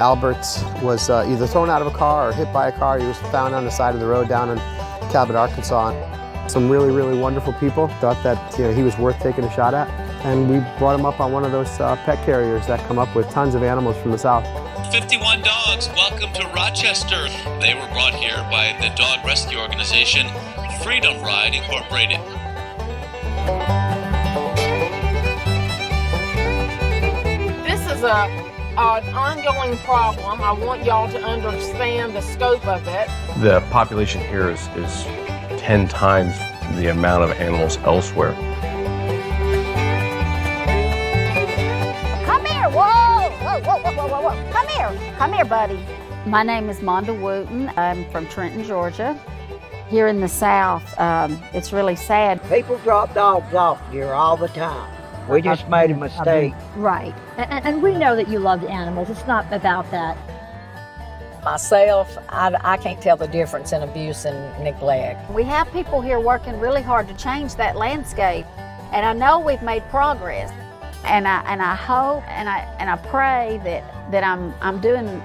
Albert was either thrown out of a car or hit by a car. He was found on the side of the road down in Cabot, Arkansas. Some really, really wonderful people thought that he was worth taking a shot at. And we brought him up on one of those pet carriers that come up with tons of animals from the South. 51 dogs, welcome to Rochester. They were brought here by the dog rescue organization Freedom Ride Incorporated. This is an ongoing problem. I want y'all to understand the scope of it. The population here is 10 times the amount of animals elsewhere. Come here, whoa, whoa, whoa, whoa, whoa, whoa. Come here, buddy. My name is Monda Wooten. I'm from Trenton, Georgia. Here in the South, it's really sad. People drop dogs off here all the time. We just made a mistake. Right. And we know that you love the animals. It's not about that. Myself, I can't tell the difference in abuse and neglect. We have people here working really hard to change that landscape. And I know we've made progress. And I hope and I pray that I'm doing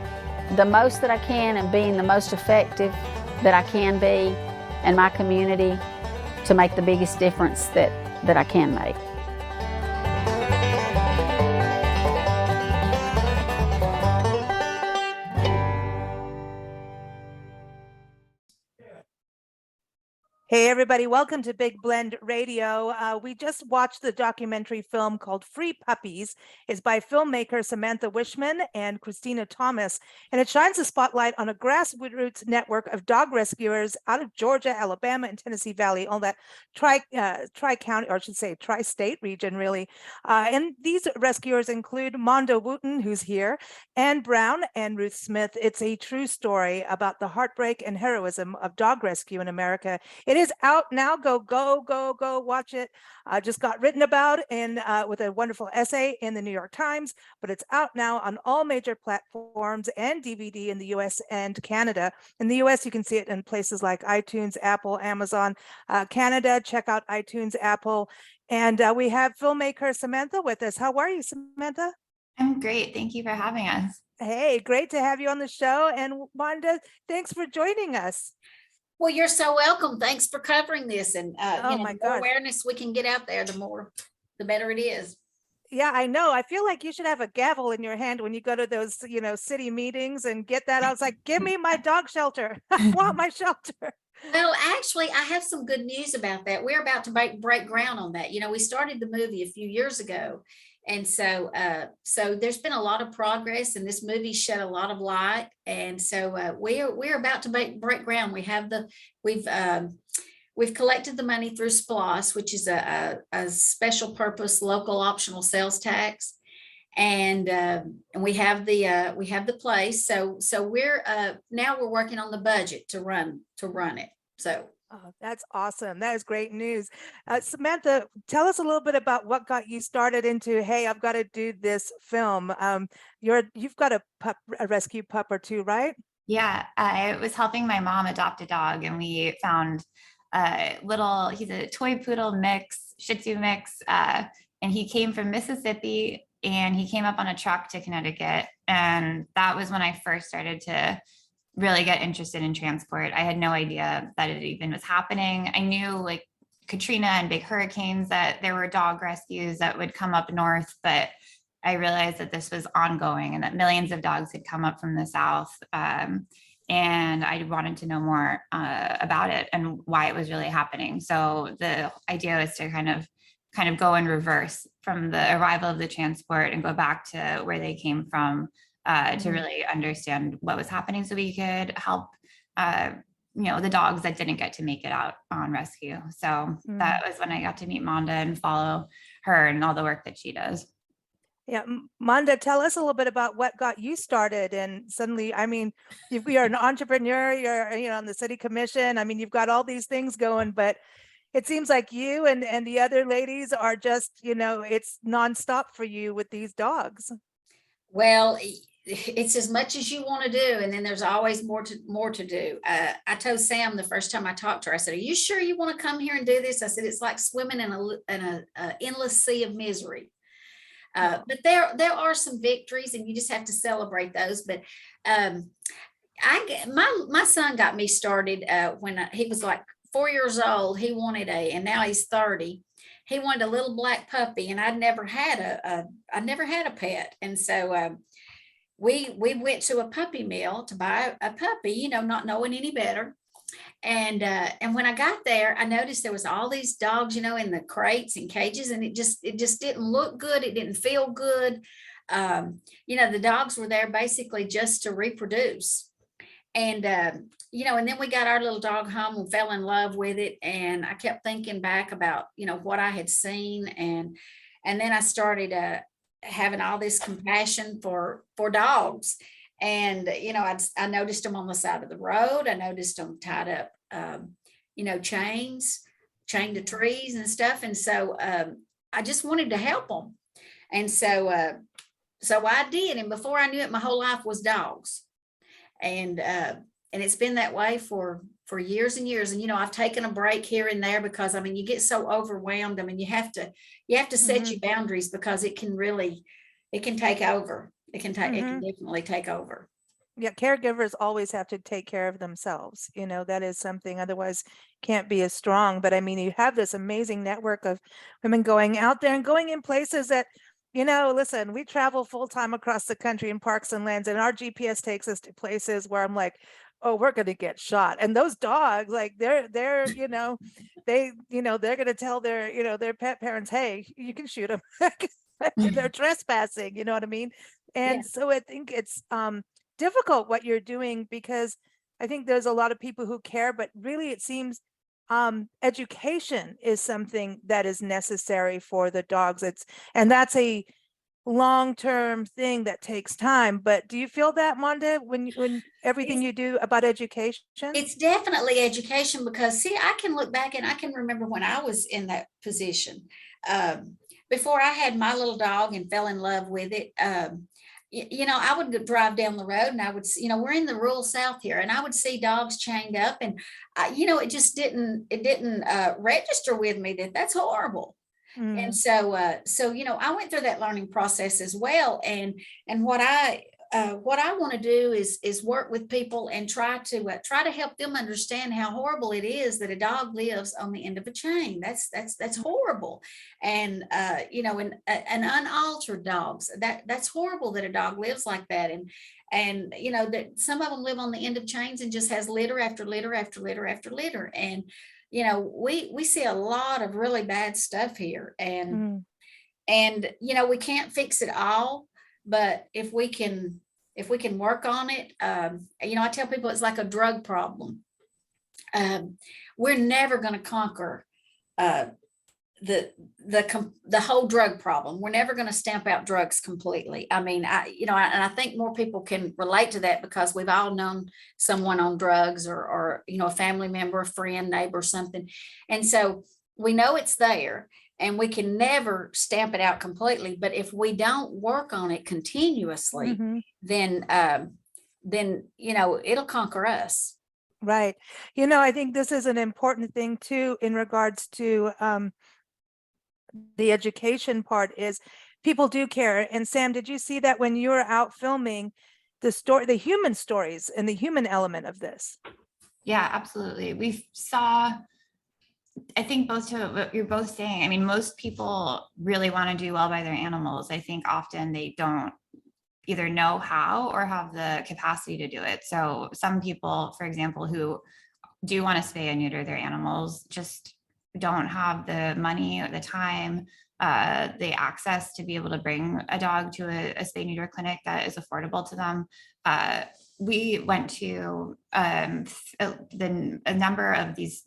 the most that I can and being the most effective that I can be in my community to make the biggest difference that I can make. Hey everybody, welcome to Big Blend Radio. We just watched the documentary film called Free Puppies. It's by filmmaker Samantha Wishman and Christina Thomas, and it shines a spotlight on a grassroots network of dog rescuers out of Georgia, Alabama, and Tennessee Valley, all that tri-county, or I should say tri-state region, really. And these rescuers include Monda Wooten, who's here, Ann Brown, and Ruth Smith. It's a true story about the heartbreak and heroism of dog rescue in America. It is out now. Go watch it. Just got written about with a wonderful essay in the New York Times, but it's out now on all major platforms and DVD in the US and Canada. In the US, you can see it in places like iTunes, Apple, Amazon. Canada, check out iTunes, Apple. And we have filmmaker Samantha with us. How are you, Samantha? I'm great. Thank you for having us. Hey, great to have you on the show. And Monda, thanks for joining us. Well, you're so welcome. Thanks for covering this. And the more awareness we can get out there, the better it is. Yeah, I know. I feel like you should have a gavel in your hand when you go to those, city meetings and get that. I was like, give me my dog shelter. I want my shelter. Well, actually, I have some good news about that. We're about to break ground on that. We started the movie a few years ago. And so there's been a lot of progress, and this movie shed a lot of light. And so we're about to break ground. We've collected the money through SPLOS, which is a special purpose local optional sales tax, and we have the place. So we're now we're working on the budget to run it. So. Oh, that's awesome. That is great news. Samantha, tell us a little bit about what got you started into, hey, I've got to do this film. You've got a rescue pup or two, right? Yeah, I was helping my mom adopt a dog, and we found he's a toy poodle mix, Shih Tzu mix, and he came from Mississippi, and he came up on a truck to Connecticut. And that was when I first started to really get interested in transport. I had no idea that it even was happening. I knew like Katrina and big hurricanes that there were dog rescues that would come up north, but I realized that this was ongoing and that millions of dogs had come up from the South. And I wanted to know more about it and why it was really happening. So the idea was to kind of go in reverse from the arrival of the transport and go back to where they came from. To really understand what was happening so we could help, the dogs that didn't get to make it out on rescue. So that was when I got to meet Monda and follow her and all the work that she does. Yeah, Monda, tell us a little bit about what got you started. And suddenly, you're an entrepreneur, you're on the city commission. You've got all these things going, but it seems like you and the other ladies are just, it's nonstop for you with these dogs. Well, it's as much as you want to do, and then there's always more to do. I told Sam the first time I talked to her, I said, "Are you sure you want to come here and do this?" I said, "It's like swimming in a endless sea of misery." But there are some victories, and you just have to celebrate those. But my son got me started when he was like 4 years old. He wanted and now he's 30. He wanted a little black puppy, and I'd never had a pet. And so we went to a puppy mill to buy a puppy, not knowing any better. And when I got there, I noticed there was all these dogs, in the crates and cages, and it just didn't look good. It didn't feel good. The dogs were there basically just to reproduce. And, and then we got our little dog home and fell in love with it. And I kept thinking back about, what I had seen. And then I started having all this compassion for dogs. And, I noticed them on the side of the road. I noticed them tied up, chained to trees and stuff. And so I just wanted to help them. And so I did. And before I knew it, my whole life was dogs. And it's been that way for years and years. And, I've taken a break here and there because, you get so overwhelmed. You have to set your boundaries, because it can take over. It can definitely take over. Yeah, caregivers always have to take care of themselves. That is something, otherwise can't be as strong. But you have this amazing network of women going out there and going in places that, listen, we travel full time across the country in parks and lands, and our GPS takes us to places where I'm like, oh, we're going to get shot. And those dogs, like they're they're going to tell their pet parents, hey, you can shoot them. They're trespassing, you know what I mean? And so I think it's difficult what you're doing, because I think there's a lot of people who care, but really it seems education is something that is necessary for the dogs. And that's a long-term thing that takes time. But do you feel that, Monda, when everything you do about education? It's definitely education, because I can look back and I can remember when I was in that position. Before I had my little dog and fell in love with it, I would drive down the road, and I would, we're in the rural South here, and I would see dogs chained up, and it didn't register with me that that's horrible. And so I went through that learning process as well. And what I want to do is work with people and try to help them understand how horrible it is that a dog lives on the end of a chain. That's horrible. And and unaltered dogs, that's horrible that a dog lives like that. And that some of them live on the end of chains and just has litter after litter after litter after litter. And we see a lot of really bad stuff here. And we can't fix it all, but if we can work on it, I tell people it's like a drug problem. We're never going to conquer the whole drug problem. We're never going to stamp out drugs completely. I think more people can relate to that, because we've all known someone on drugs, or a family member, a friend, neighbor, something. And so we know it's there, and we can never stamp it out completely. But if we don't work on it continuously, then it'll conquer us. Right. I think this is an important thing too, in regards to the education part, is people do care. And Sam, did you see that when you were out filming the human stories and the human element of this? Yeah, absolutely. We saw, I think both to what you're both saying, most people really want to do well by their animals. I think often they don't either know how or have the capacity to do it. So some people, for example, who do want to spay and neuter their animals, just don't have the money or the time, the access to be able to bring a dog to a spay neuter clinic that is affordable to them. We went to a number of these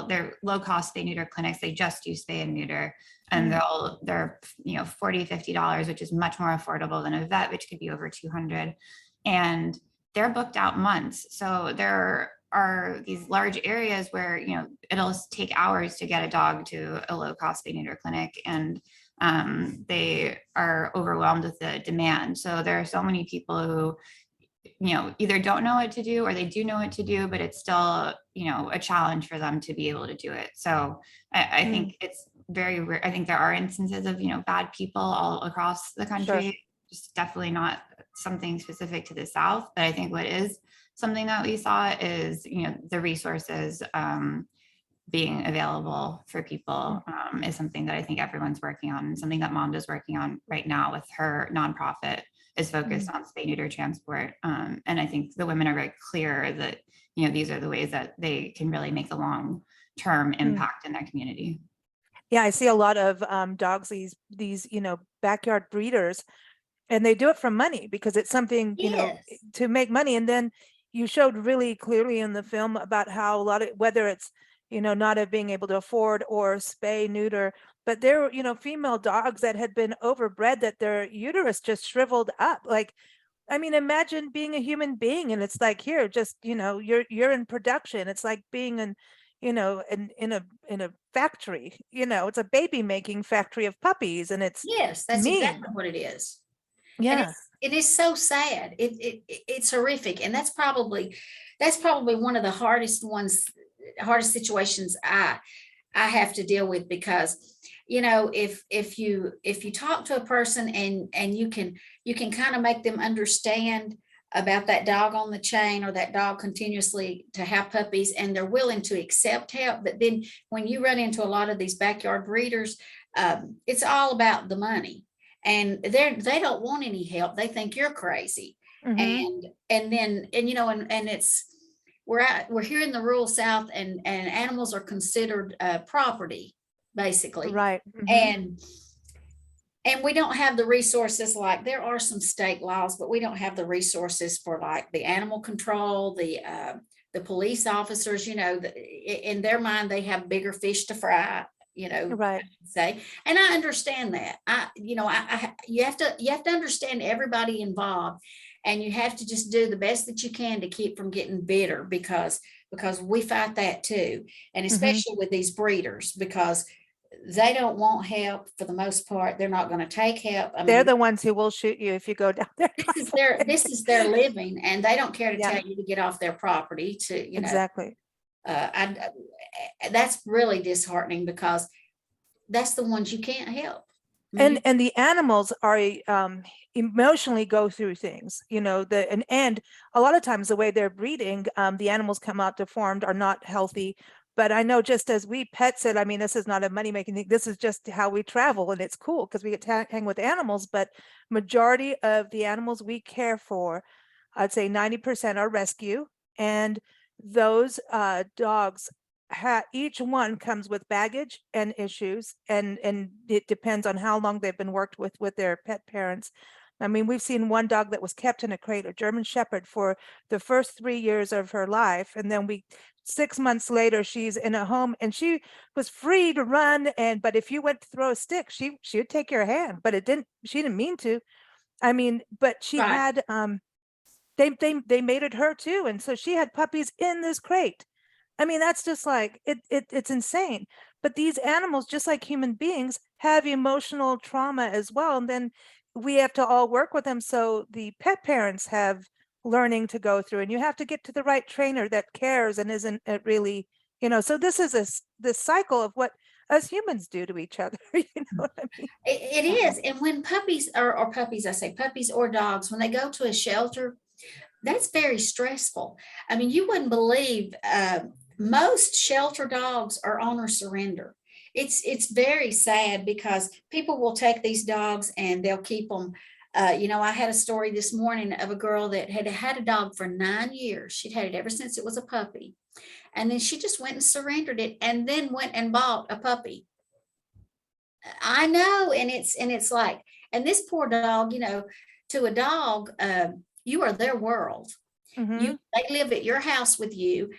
they're low-cost spay neuter clinics. They just do spay and neuter, and they're $40, $50, which is much more affordable than a vet, which could be over $200, and they're booked out months. So there are these large areas where it'll take hours to get a dog to a low-cost spay neuter clinic, and they are overwhelmed with the demand. So there are so many people who either don't know what to do, or they do know what to do, but it's still a challenge for them to be able to do it. So I think it's very rare. I think there are instances of, bad people all across the country. Sure. Just definitely not something specific to the South. But I think what is something that we saw is, the resources being available for people is something that I think everyone's working on, and something that Monda's working on right now with her nonprofit is focused on spay neuter transport. And I think the women are very clear that, these are the ways that they can really make a long-term impact in their community. Yeah, I see a lot of dogs, these backyard breeders, and they do it for money because it's something, to make money. And then you showed really clearly in the film about how a lot of, whether it's, not being able to afford or spay, neuter, but there were, female dogs that had been overbred, that their uterus just shriveled up. Like, I mean, imagine being a human being and it's like, here, just, you're in production. It's like being in a factory, it's a baby making factory of puppies, and it's Yes, that's mean. exactly what it is. Yeah. It is so sad. It's horrific. And that's probably one of the hardest situations I have to deal with, because, if you talk to a person and you can kind of make them understand about that dog on the chain, or that dog continuously to have puppies, and they're willing to accept help. But then when you run into a lot of these backyard breeders, it's all about the money, and they don't want any help. They think you're crazy. And it's, we're here in the rural South, and animals are considered property, basically. Right. And we don't have the resources. Like, there are some state laws, but we don't have the resources for, like, the animal control, the police officers. In their mind, they have bigger fish to fry. Right. Say, and I understand that. You have to understand everybody involved, and you have to just do the best that you can to keep from getting bitter, because we fight that too, and especially with these breeders, because they don't want help for the most part. They're not going to take help. They're the ones who will shoot you if you go down there. This is their living, and they don't care to tell you to get off their property. Exactly. That's really disheartening, because that's the ones you can't help. And the animals are emotionally go through things, and a lot of times the way they're breeding, the animals come out deformed, are not healthy. But I know, just as we pets it, I mean, this is not a money-making thing. This is just how we travel, and it's cool because we get to hang with animals. But majority of the animals we care for, I'd say 90% are rescue. And those dogs, each one comes with baggage and issues, and it depends on how long they've been worked with their pet parents. I mean, we've seen one dog that was kept in a crate, a German Shepherd, for the first 3 years of her life. And then 6 months later, she's in a home, and she was free to run. But if you went to throw a stick, she would take your hand, but she didn't mean to. I mean, but she had, they mated her too. And so she had puppies in this crate. I mean, that's just like, it's insane. But these animals, just like human beings, have emotional trauma as well. And then we have to all work with them. So the pet parents have learning to go through, and you have to get to the right trainer that cares and isn't really, so this is this cycle of what us humans do to each other. You know what I mean? It is. And when puppies or puppies, I say puppies or dogs, when they go to a shelter, that's very stressful. I mean, you wouldn't believe, most shelter dogs are owner surrender. It's very sad, because people will take these dogs and they'll keep them. I had a story this morning of a girl that had had a dog for 9 years. She'd had it ever since it was a puppy. And then she just went and surrendered it, and then went and bought a puppy. I know. And it's like, and this poor dog, to a dog, you are their world. They live at your house with you.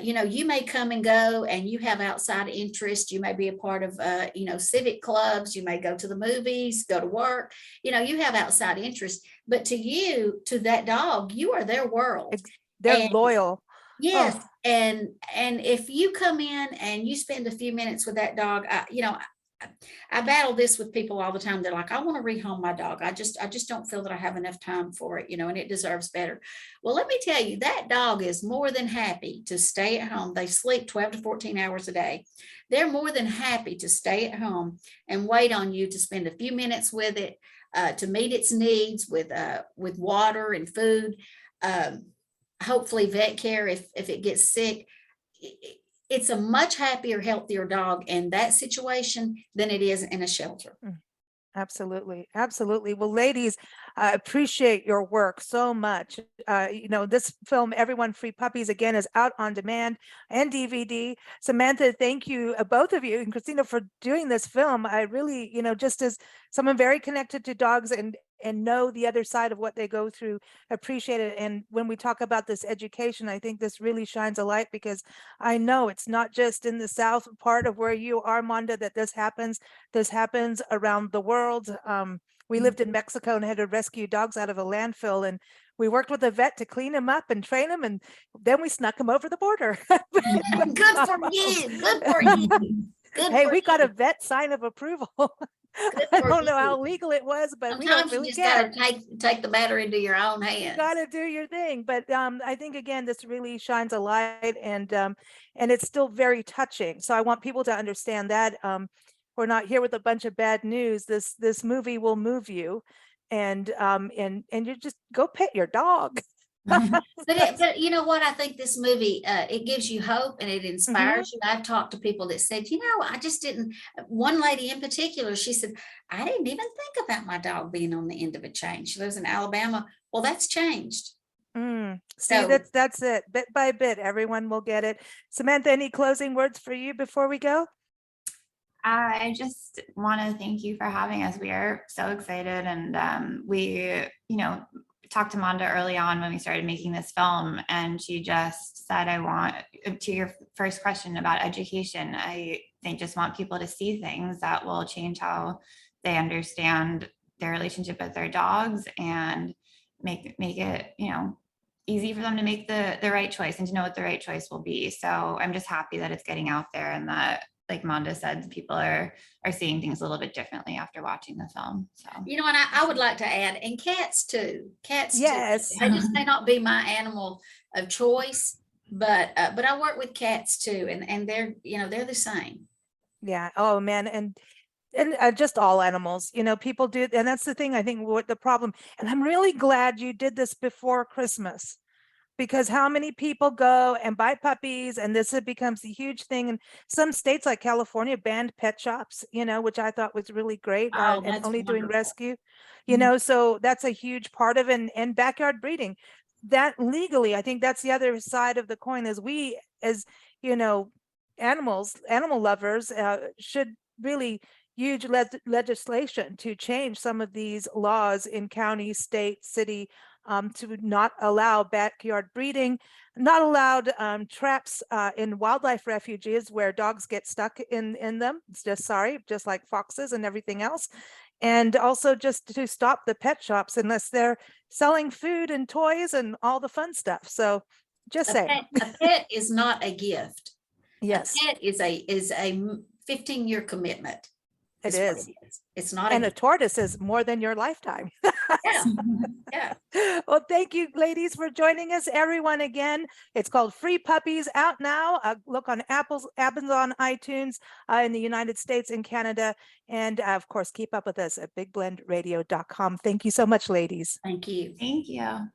You may come and go, and you have outside interest. You may be a part of, civic clubs. You may go to the movies, go to work. You have outside interest. But to that dog, you are their world. They're loyal. Yes. Oh. And if you come in and you spend a few minutes with that dog, I battle this with people all the time. They're like, I want to rehome my dog. I just don't feel that I have enough time for it, and it deserves better. Well, let me tell you, that dog is more than happy to stay at home. They sleep 12 to 14 hours a day. They're more than happy to stay at home and wait on you to spend a few minutes with it, to meet its needs with water and food. Hopefully vet care if it gets sick. It's a much happier, healthier dog in that situation than it is in a shelter. Absolutely. Absolutely. Well, ladies, I appreciate your work so much. This film, Everyone Free Puppies, again, is out on demand and DVD. Samantha, thank you, both of you, and Christina, for doing this film. I really, just as someone very connected to dogs and know the other side of what they go through, appreciate it. And when we talk about this education, I think this really shines a light, because I know it's not just in the South part of where you are, Monda, that this happens. This happens around the world. We lived in Mexico and had to rescue dogs out of a landfill, and we worked with a vet to clean them up and train them, and then we snuck them over the border. Good for you. Good for you. Hey, we got a vet sign of approval. I don't know how legal it was, but we don't really care. You just gotta take the matter into your own hands. You gotta do your thing. But I think, again, this really shines a light, and it's still very touching. So I want people to understand that we're not here with a bunch of bad news. This movie will move you, and you just go pet your dog. But you know what? I think this movie, it gives you hope and it inspires you. I've talked to people that said, I just didn't. One lady in particular, she said, I didn't even think about my dog being on the end of a chain. She lives in Alabama. Well, that's changed. See, that's it. Bit by bit, everyone will get it. Samantha, any closing words for you before we go? I just want to thank you for having us. We are so excited, and we, talked to Monda early on when we started making this film, and she just said, to your first question about education, I just want people to see things that will change how they understand their relationship with their dogs, and make it, easy for them to make the right choice and to know what the right choice will be. So I'm just happy that it's getting out there, and that, like Monda said, people are seeing things a little bit differently after watching the film. So, and I would like to add, and cats too. Yes. They just may not be my animal of choice, but I work with cats too, and they're they're the same. Yeah. Oh man. And just all animals, people do. And that's the thing, I think, what the problem, and I'm really glad you did this before Christmas, because how many people go and buy puppies, and this becomes a huge thing. And some states like California banned pet shops, which I thought was really great, and only doing rescue, so that's a huge part of it. And backyard breeding, that legally, I think that's the other side of the coin, is we, as animal lovers, should really huge legislation to change some of these laws in county, state, city, to not allow backyard breeding, not allowed traps in wildlife refuges where dogs get stuck in them. It's just like foxes and everything else. And also just to stop the pet shops unless they're selling food and toys and all the fun stuff. So just saying. A pet is not a gift. Yes. A pet is a 15-year commitment. It is. It's not. And a tortoise is more than your lifetime. Yeah. Well, thank you, ladies, for joining us. Everyone, again, it's called Free Puppies, out now. Look on Amazon, iTunes, in the United States and Canada. And of course, keep up with us at bigblendradio.com. Thank you so much, ladies. Thank you. Thank you.